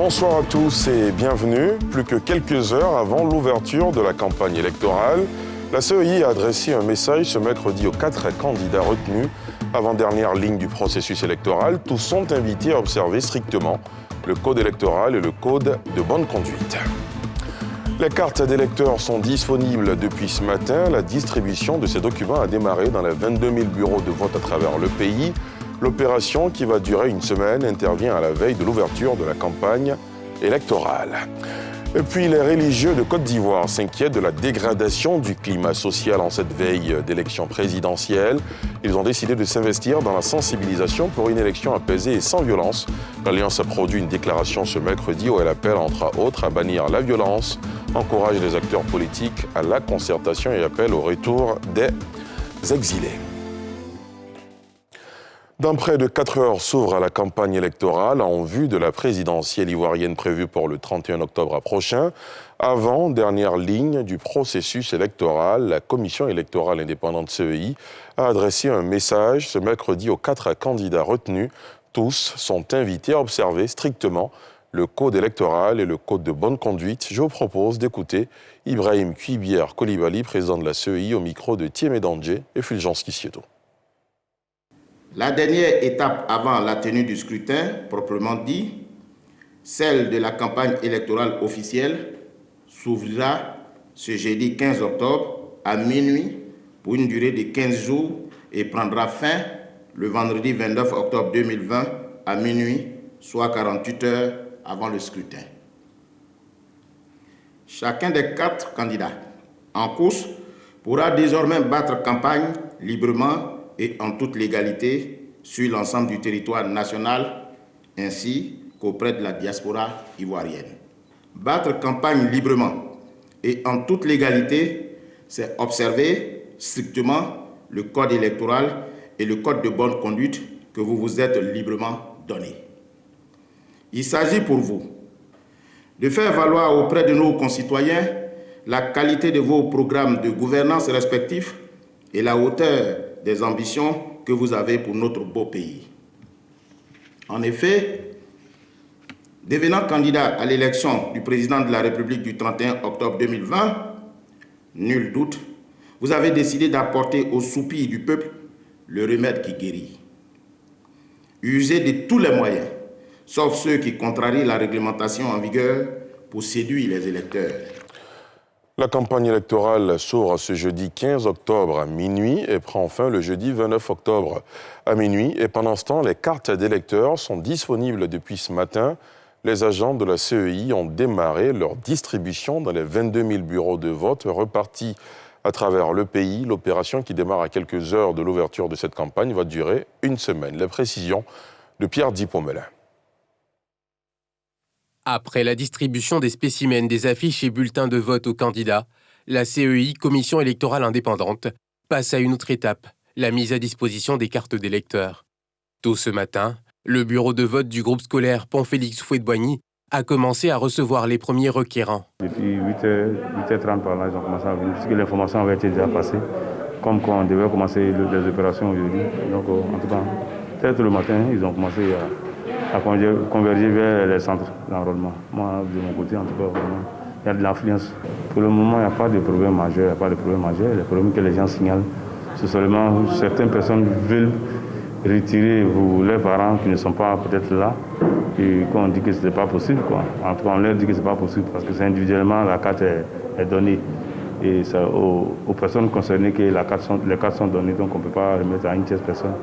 Bonsoir à tous et bienvenue. Plus que quelques heures avant l'ouverture de la campagne électorale, la CEI a adressé un message ce mercredi aux 4 candidats retenus. Avant-dernière ligne du processus électoral, tous sont invités à observer strictement le code électoral et le code de bonne conduite. Les cartes d'électeurs sont disponibles depuis ce matin. La distribution de ces documents a démarré dans les 22 000 bureaux de vote à travers le pays. L'opération, qui va durer une semaine, intervient à la veille de l'ouverture de la campagne électorale. Et puis, les religieux de Côte d'Ivoire s'inquiètent de la dégradation du climat social en cette veille d'élection présidentielle. Ils ont décidé de s'investir dans la sensibilisation pour une élection apaisée et sans violence. L'Alliance a produit une déclaration ce mercredi où elle appelle, entre autres, à bannir la violence, encourage les acteurs politiques à la concertation et appelle au retour des exilés. Dans près de 4 heures s'ouvre la campagne électorale en vue de la présidentielle ivoirienne prévue pour le 31 octobre prochain. Avant dernière ligne du processus électoral, la Commission électorale indépendante CEI a adressé un message ce mercredi aux 4 candidats retenus. Tous sont invités à observer strictement le code électoral et le code de bonne conduite. Je vous propose d'écouter Ibrahim Kuibière Kolibali, président de la CEI, au micro de Thiemé Dandje et Fulgence Kissieto. La dernière étape avant la tenue du scrutin, proprement dit, celle de la campagne électorale officielle, s'ouvrira ce jeudi 15 octobre à minuit pour une durée de 15 jours et prendra fin le vendredi 29 octobre 2020 à minuit, soit 48 heures avant le scrutin. Chacun des 4 candidats en course pourra désormais battre campagne librement et en toute légalité sur l'ensemble du territoire national ainsi qu'auprès de la diaspora ivoirienne. Battre campagne librement et en toute légalité, c'est observer strictement le code électoral et le code de bonne conduite que vous vous êtes librement donné. Il s'agit pour vous de faire valoir auprès de nos concitoyens la qualité de vos programmes de gouvernance respectifs et la hauteur des ambitions que vous avez pour notre beau pays. En effet, devenant candidat à l'élection du président de la République du 31 octobre 2020, nul doute, vous avez décidé d'apporter au soupir du peuple le remède qui guérit. Usez de tous les moyens, sauf ceux qui contrarient la réglementation en vigueur pour séduire les électeurs. La campagne électorale s'ouvre ce jeudi 15 octobre à minuit et prend fin le jeudi 29 octobre à minuit. Et pendant ce temps, les cartes d'électeurs sont disponibles depuis ce matin. Les agents de la CEI ont démarré leur distribution dans les 22 000 bureaux de vote repartis à travers le pays. L'opération, qui démarre à quelques heures de l'ouverture de cette campagne, va durer une semaine. Les précisions de Pierre Dipomelin. Après la distribution des spécimens des affiches et bulletins de vote aux candidats, la CEI, Commission électorale indépendante, passe à une autre étape, la mise à disposition des cartes d'électeurs. Tôt ce matin, le bureau de vote du groupe scolaire Pont-Félix Houphouët-Boigny a commencé à recevoir les premiers requérants. Depuis 8h30 par là, ils ont commencé à venir, puisque l'information avait été déjà passée, comme quand on devait commencer les opérations aujourd'hui. Donc en tout cas, peut-être le matin, ils ont commencé à converger vers les centres d'enrôlement. Moi, de mon côté, en tout cas, vraiment, il y a de l'influence. Pour le moment, il n'y a pas de problème majeur. Les problèmes que les gens signalent, c'est seulement certaines personnes veulent retirer leurs parents qui ne sont pas peut-être là. Et quand on dit que ce n'est pas possible, quoi. En tout cas, on leur dit que ce n'est pas possible parce que c'est individuellement, la carte est donnée. Et c'est aux personnes concernées que les cartes sont données, donc on ne peut pas remettre à une tierce personne.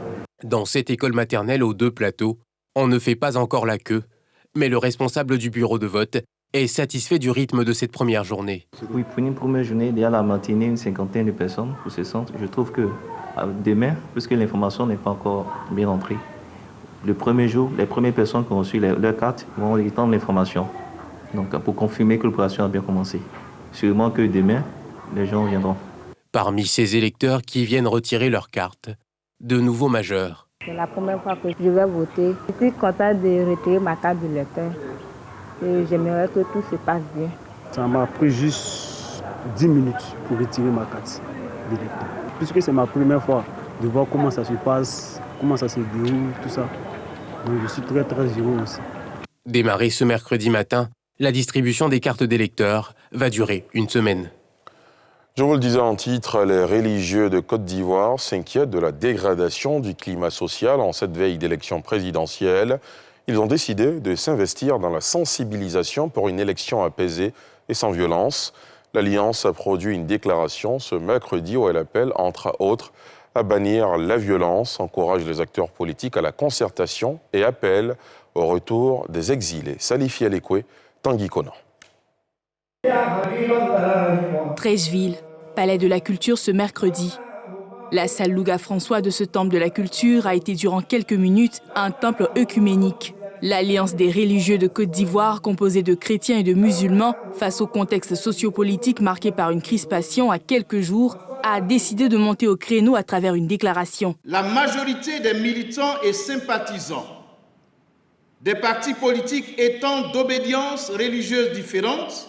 Dans cette école maternelle aux 2 plateaux, on ne fait pas encore la queue, mais le responsable du bureau de vote est satisfait du rythme de cette première journée. Oui, pour une première journée, il y a la matinée une 50aine de personnes pour ce centre. Je trouve que demain, puisque l'information n'est pas encore bien entrée, le premier jour, les premières personnes qui ont reçu leur carte vont étendre l'information. Donc, pour confirmer que l'opération a bien commencé. Sûrement que demain, les gens viendront. Parmi ces électeurs qui viennent retirer leur carte, de nouveaux majeurs. C'est la première fois que je vais voter. Je suis contente de retirer ma carte d'électeur. Et j'aimerais que tout se passe bien. Ça m'a pris juste 10 minutes pour retirer ma carte d'électeur. Puisque c'est ma première fois de voir comment ça se passe, comment ça se déroule, tout ça. Donc je suis très heureux aussi. Démarrée ce mercredi matin, la distribution des cartes d'électeurs va durer une semaine. Je vous le disais en titre, les religieux de Côte d'Ivoire s'inquiètent de la dégradation du climat social en cette veille d'élection présidentielle. Ils ont décidé de s'investir dans la sensibilisation pour une élection apaisée et sans violence. L'Alliance a produit une déclaration ce mercredi où elle appelle, entre autres, à bannir la violence, encourage les acteurs politiques à la concertation et appelle au retour des exilés. Salifi Alekwe, Tanguy Konan. Treichville, palais de la culture ce mercredi. La salle Louga François de ce temple de la culture a été durant quelques minutes un temple œcuménique. L'Alliance des religieux de Côte d'Ivoire, composée de chrétiens et de musulmans, face au contexte sociopolitique marqué par une crispation à quelques jours, a décidé de monter au créneau à travers une déclaration. La majorité des militants et sympathisants des partis politiques étant d'obédiences religieuses différentes,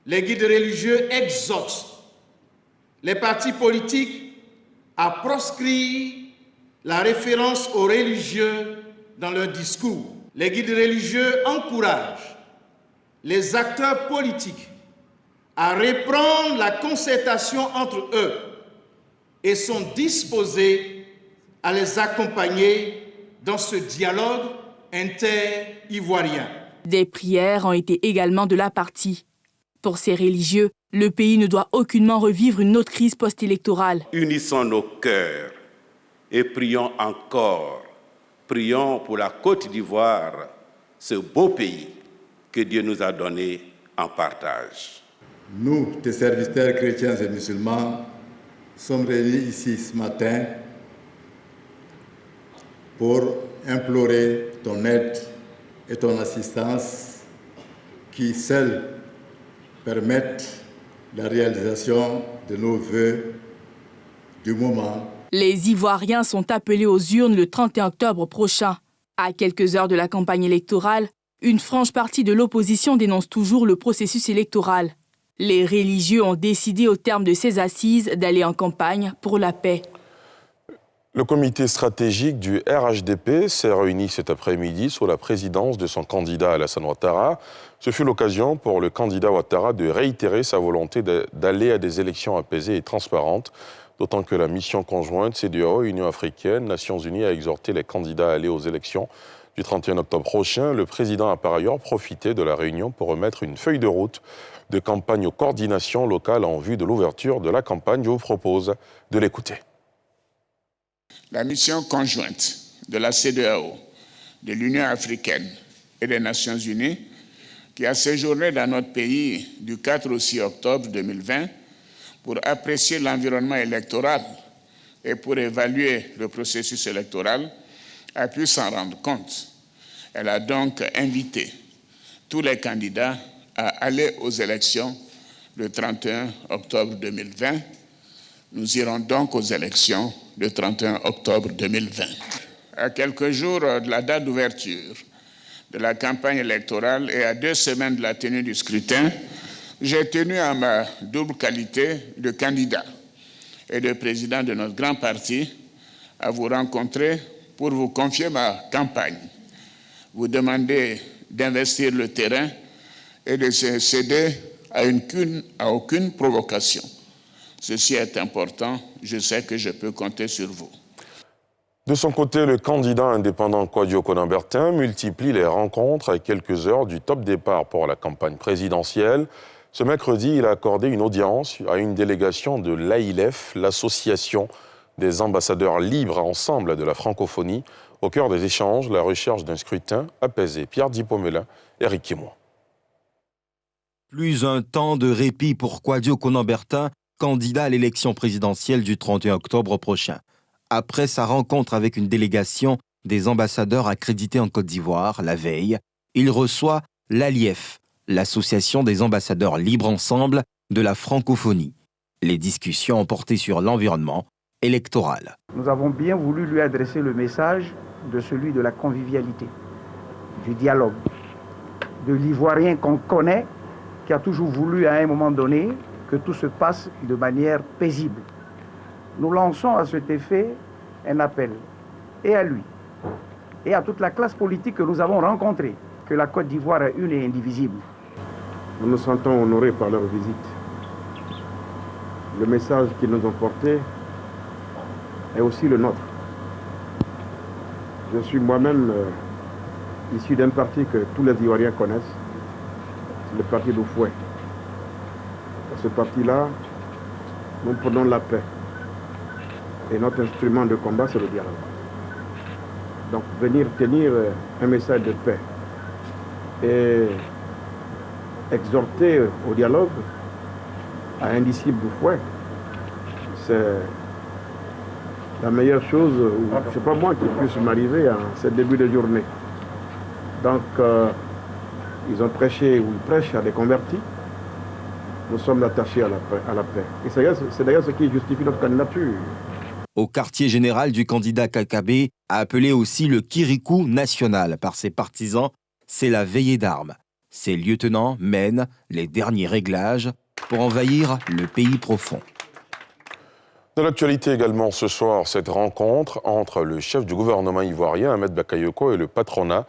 les guides religieux exhortent les partis politiques à proscrire la référence aux religieux dans leur discours. Les guides religieux encouragent les acteurs politiques à reprendre la concertation entre eux et sont disposés à les accompagner dans ce dialogue inter-ivoirien. Des prières ont été également de la partie. Pour ces religieux, le pays ne doit aucunement revivre une autre crise post-électorale. Unissons nos cœurs et prions encore. Prions pour la Côte d'Ivoire, ce beau pays que Dieu nous a donné en partage. Nous, tes serviteurs chrétiens et musulmans, sommes réunis ici ce matin pour implorer ton aide et ton assistance qui seuls permettent la réalisation de nos vœux du moment. Les Ivoiriens sont appelés aux urnes le 31 octobre prochain. À quelques heures de la campagne électorale, une franche partie de l'opposition dénonce toujours le processus électoral. Les religieux ont décidé au terme de ces assises d'aller en campagne pour la paix. Le comité stratégique du RHDP s'est réuni cet après-midi sous la présidence de son candidat Alassane Ouattara. Ce fut l'occasion pour le candidat Ouattara de réitérer sa volonté d'aller à des élections apaisées et transparentes, d'autant que la mission conjointe CEDEAO, Union africaine, Nations unies a exhorté les candidats à aller aux élections du 31 octobre prochain. Le président a par ailleurs profité de la réunion pour remettre une feuille de route de campagne aux coordinations locales en vue de l'ouverture de la campagne. Je vous propose de l'écouter. La mission conjointe de la CEDEAO, de l'Union africaine et des Nations unies, qui a séjourné dans notre pays du 4 au 6 octobre 2020 pour apprécier l'environnement électoral et pour évaluer le processus électoral, a pu s'en rendre compte. Elle a donc invité tous les candidats à aller aux élections le 31 octobre 2020. Nous irons donc aux élections le 31 octobre 2020. À quelques jours de la date d'ouverture de la campagne électorale et à 2 semaines de la tenue du scrutin, j'ai tenu à ma double qualité de candidat et de président de notre grand parti à vous rencontrer pour vous confier ma campagne, vous demander d'investir le terrain et de se céder à aucune provocation. Ceci est important, je sais que je peux compter sur vous. De son côté, le candidat indépendant Kwadwo Konan-Bertin multiplie les rencontres à quelques heures du top départ pour la campagne présidentielle. Ce mercredi, il a accordé une audience à une délégation de l'AILEF, l'association des ambassadeurs libres ensemble de la francophonie, au cœur des échanges, la recherche d'un scrutin apaisé. Pierre Dipomelin, Éric Kimois. Plus un temps de répit pour Kwadwo Konan-Bertin, candidat à l'élection présidentielle du 31 octobre prochain. Après sa rencontre avec une délégation des ambassadeurs accrédités en Côte d'Ivoire, la veille, il reçoit l'ALIEF, l'association des ambassadeurs libres ensemble de la francophonie. Les discussions ont porté sur l'environnement électoral. Nous avons bien voulu lui adresser le message de celui de la convivialité, du dialogue, de l'Ivoirien qu'on connaît, qui a toujours voulu à un moment donné que tout se passe de manière paisible. Nous lançons à cet effet un appel, et à lui, et à toute la classe politique que nous avons rencontrée que la Côte d'Ivoire est une et indivisible. Nous nous sentons honorés par leur visite. Le message qu'ils nous ont porté est aussi le nôtre. Je suis moi-même issu d'un parti que tous les Ivoiriens connaissent, c'est le parti d'Oufoué. Dans ce parti-là, nous prenons la paix. Et notre instrument de combat, c'est le dialogue. Donc venir tenir un message de paix et exhorter au dialogue à un disciple d'Oufoué, c'est la meilleure chose, c'est pas moi qui puisse m'arriver à ce début de journée. Donc, ils ont prêché, ou ils prêchent à des convertis. Nous sommes attachés à la paix. Et c'est d'ailleurs ce qui justifie notre candidature. Au quartier général du candidat Kakabe a appelé aussi le Kirikou national par ses partisans. C'est la veillée d'armes. Ses lieutenants mènent les derniers réglages pour envahir le pays profond. Dans l'actualité également ce soir, cette rencontre entre le chef du gouvernement ivoirien, Ahmed Bakayoko, et le patronat.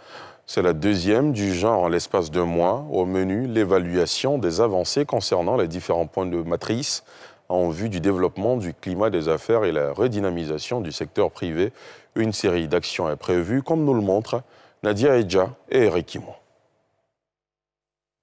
C'est la deuxième du genre en l'espace de mois. Au menu, l'évaluation des avancées concernant les différents points de matrice en vue du développement du climat des affaires et la redynamisation du secteur privé. Une série d'actions est prévue, comme nous le montrent Nadia Edja et Eric Kimo.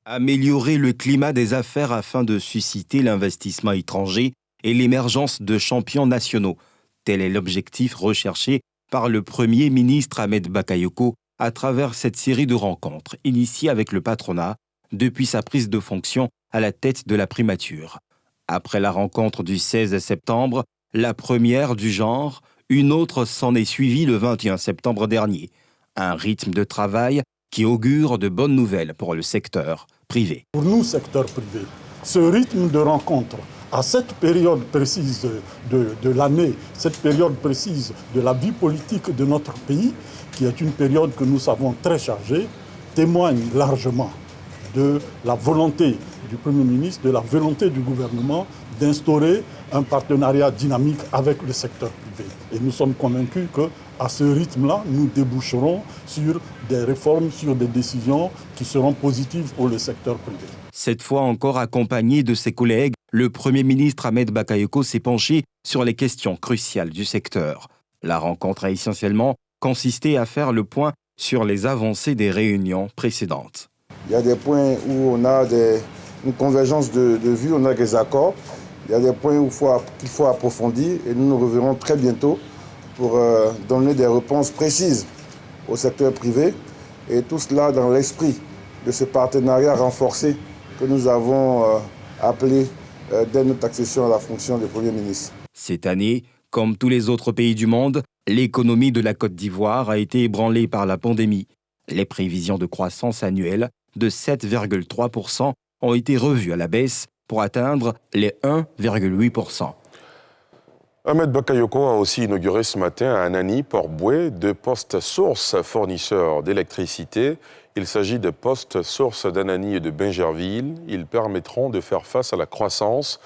Améliorer le climat des affaires afin de susciter l'investissement étranger et l'émergence de champions nationaux. Tel est l'objectif recherché par le Premier ministre Ahmed Bakayoko à travers cette série de rencontres initiée avec le patronat depuis sa prise de fonction à la tête de la primature. Après la rencontre du 16 septembre, la première du genre, une autre s'en est suivie le 21 septembre dernier. Un rythme de travail qui augure de bonnes nouvelles pour le secteur privé. Pour nous, secteur privé, ce rythme de rencontre à cette période précise de l'année, cette période précise de la vie politique de notre pays, qui est une période que nous savons très chargée, témoigne largement de la volonté du Premier ministre, de la volonté du gouvernement d'instaurer un partenariat dynamique avec le secteur privé. Et nous sommes convaincus qu'à ce rythme-là, nous déboucherons sur des réformes, sur des décisions qui seront positives pour le secteur privé. Cette fois encore accompagné de ses collègues, le Premier ministre Ahmed Bakayoko s'est penché sur les questions cruciales du secteur. La rencontre a essentiellement consisté à faire le point sur les avancées des réunions précédentes. Il y a des points où on a une convergence de vues, on a des accords. Il y a des points qu'il faut approfondir et nous reverrons très bientôt pour donner des réponses précises au secteur privé et tout cela dans l'esprit de ce partenariat renforcé que nous avons appelé dès notre accession à la fonction de Premier ministre. Cette année, comme tous les autres pays du monde, l'économie de la Côte d'Ivoire a été ébranlée par la pandémie. Les prévisions de croissance annuelle de 7,3% ont été revues à la baisse pour atteindre les 1,8%. Ahmed Bakayoko a aussi inauguré ce matin à Anani, Port-Boué, 2 postes sources fournisseurs d'électricité. Il s'agit de postes sources d'Anani et de Bingerville. Ils permettront de faire face à la croissance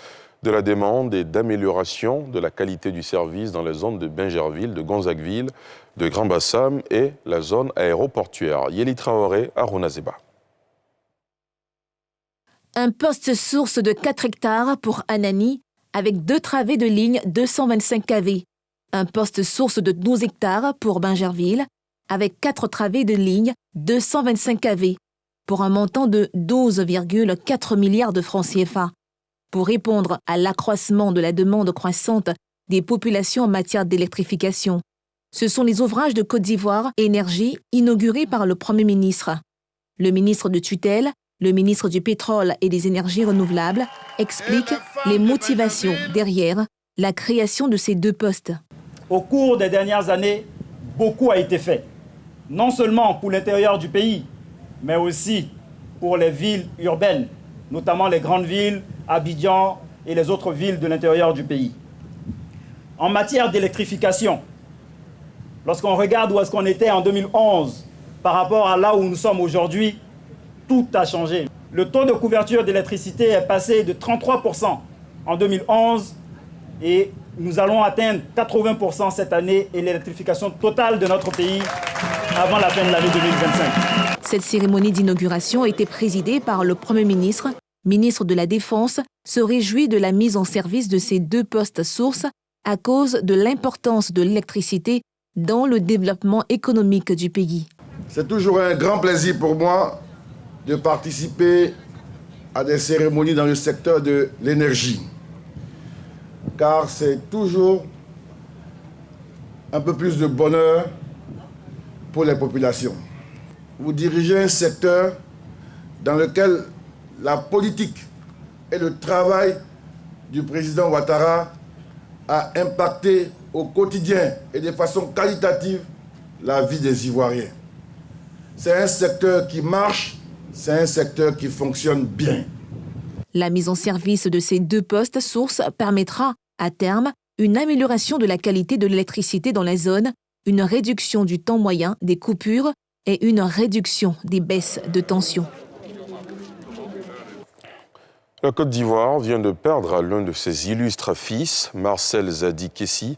de la demande et d'amélioration de la qualité du service dans les zones de Bingerville, de Gonzagueville, de Grand-Bassam et la zone aéroportuaire. Yeli Traoré, Aruna Zeba. Un poste source de 4 hectares pour Anani, avec 2 travées de ligne 225 kV. Un poste source de 12 hectares pour Bingerville, avec 4 travées de ligne 225 kV, pour un montant de 12,4 milliards de francs CFA, pour répondre à l'accroissement de la demande croissante des populations en matière d'électrification. Ce sont les ouvrages de Côte d'Ivoire Énergie inaugurés par le Premier ministre. Le ministre de tutelle, le ministre du Pétrole et des Énergies renouvelables, expliquent les motivations derrière la création de ces 2 postes. Au cours des dernières années, beaucoup a été fait, non seulement pour l'intérieur du pays, mais aussi pour les villes urbaines, notamment les grandes villes, Abidjan et les autres villes de l'intérieur du pays. En matière d'électrification, lorsqu'on regarde où est-ce qu'on était en 2011 par rapport à là où nous sommes aujourd'hui, tout a changé. Le taux de couverture d'électricité est passé de 33% en 2011 et nous allons atteindre 80% cette année et l'électrification totale de notre pays avant la fin de l'année 2025. Cette cérémonie d'inauguration a été présidée par le Premier ministre. Ministre de la Défense se réjouit de la mise en service de ces 2 postes sources à cause de l'importance de l'électricité dans le développement économique du pays. C'est toujours un grand plaisir pour moi de participer à des cérémonies dans le secteur de l'énergie, car c'est toujours un peu plus de bonheur pour les populations. Vous dirigez un secteur dans lequel la politique et le travail du président Ouattara a impacté au quotidien et de façon qualitative la vie des Ivoiriens. C'est un secteur qui marche, c'est un secteur qui fonctionne bien. La mise en service de ces 2 postes sources permettra, à terme, une amélioration de la qualité de l'électricité dans la zone, une réduction du temps moyen des coupures et une réduction des baisses de tension. La Côte d'Ivoire vient de perdre l'un de ses illustres fils, Marcel Zadi Kessi,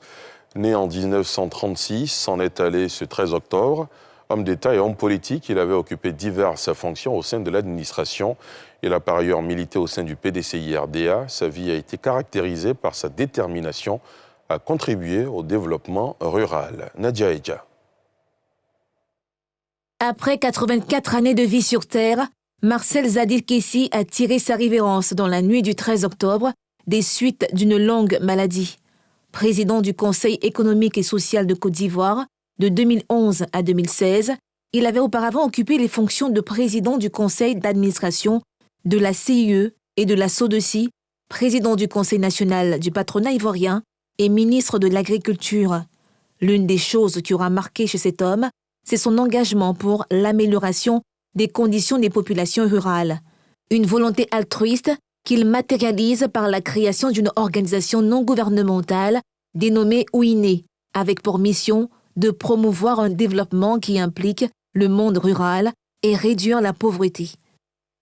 né en 1936, s'en est allé ce 13 octobre. Homme d'État et homme politique, il avait occupé diverses fonctions au sein de l'administration. Il a par ailleurs milité au sein du PDCI-RDA. Sa vie a été caractérisée par sa détermination à contribuer au développement rural. Nadia Eja. Après 84 années de vie sur Terre, Marcel Zadi Kessi a tiré sa révérence dans la nuit du 13 octobre des suites d'une longue maladie. Président du Conseil économique et social de Côte d'Ivoire de 2011 à 2016, il avait auparavant occupé les fonctions de président du conseil d'administration de la CIE et de la SODECI, président du Conseil national du patronat ivoirien et ministre de l'Agriculture. L'une des choses qui aura marqué chez cet homme, c'est son engagement pour l'amélioration des conditions des populations rurales. Une volonté altruiste qu'il matérialise par la création d'une organisation non gouvernementale dénommée OUINE, avec pour mission de promouvoir un développement qui implique le monde rural et réduire la pauvreté.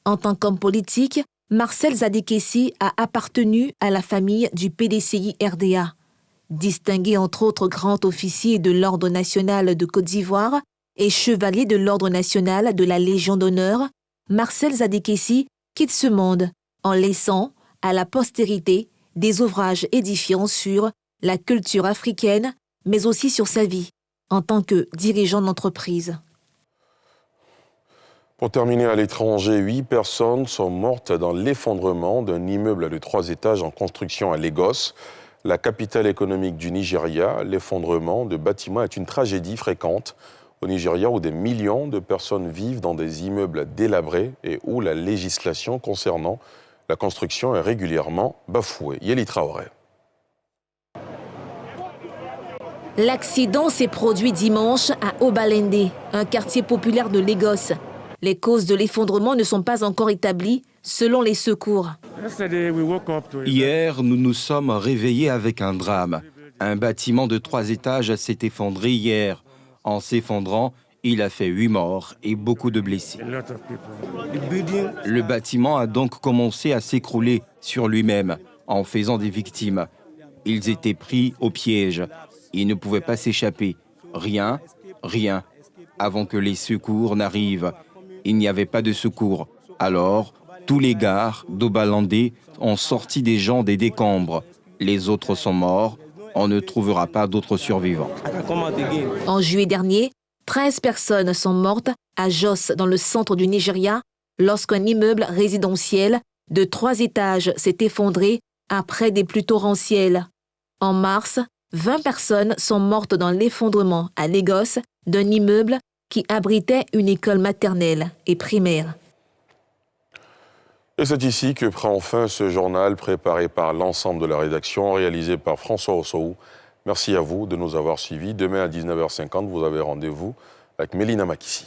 En tant qu'homme politique, Marcel Zadi Kessi a appartenu à la famille du PDCI-RDA. Distingué entre autres grand officier de l'Ordre national de Côte d'Ivoire et chevalier de l'Ordre national de la Légion d'honneur, Marcel Zadi Kessi quitte ce monde en laissant à la postérité des ouvrages édifiants sur la culture africaine, mais aussi sur sa vie en tant que dirigeant d'entreprise. Pour terminer à l'étranger, 8 personnes sont mortes dans l'effondrement d'un immeuble de 3 étages en construction à Lagos, la capitale économique du Nigeria. L'effondrement de bâtiments est une tragédie fréquente au Nigeria où des millions de personnes vivent dans des immeubles délabrés et où la législation concernant la construction est régulièrement bafouée. Yeli Traoré. L'accident s'est produit dimanche à Obalende, un quartier populaire de Lagos. Les causes de l'effondrement ne sont pas encore établies, selon les secours. Hier, nous nous sommes réveillés avec un drame. Un bâtiment de 3 étages s'est effondré hier. En s'effondrant, il a fait 8 morts et beaucoup de blessés. Le bâtiment a donc commencé à s'écrouler sur lui-même en faisant des victimes. Ils étaient pris au piège. Ils ne pouvaient pas s'échapper. Rien. Avant que les secours n'arrivent. Il n'y avait pas de secours. Alors, tous les gares d'Obalende ont sorti des gens des décombres. Les autres sont morts. On ne trouvera pas d'autres survivants. En juillet dernier, 13 personnes sont mortes à Jos, dans le centre du Nigeria, lorsqu'un immeuble résidentiel de 3 étages s'est effondré après des pluies torrentielles. En mars, 20 personnes sont mortes dans l'effondrement à Lagos d'un immeuble qui abritait une école maternelle et primaire. Et c'est ici que prend fin ce journal préparé par l'ensemble de la rédaction, réalisé par François Ossou. Merci à vous de nous avoir suivis. Demain à 19h50, vous avez rendez-vous avec Mélina Makissi.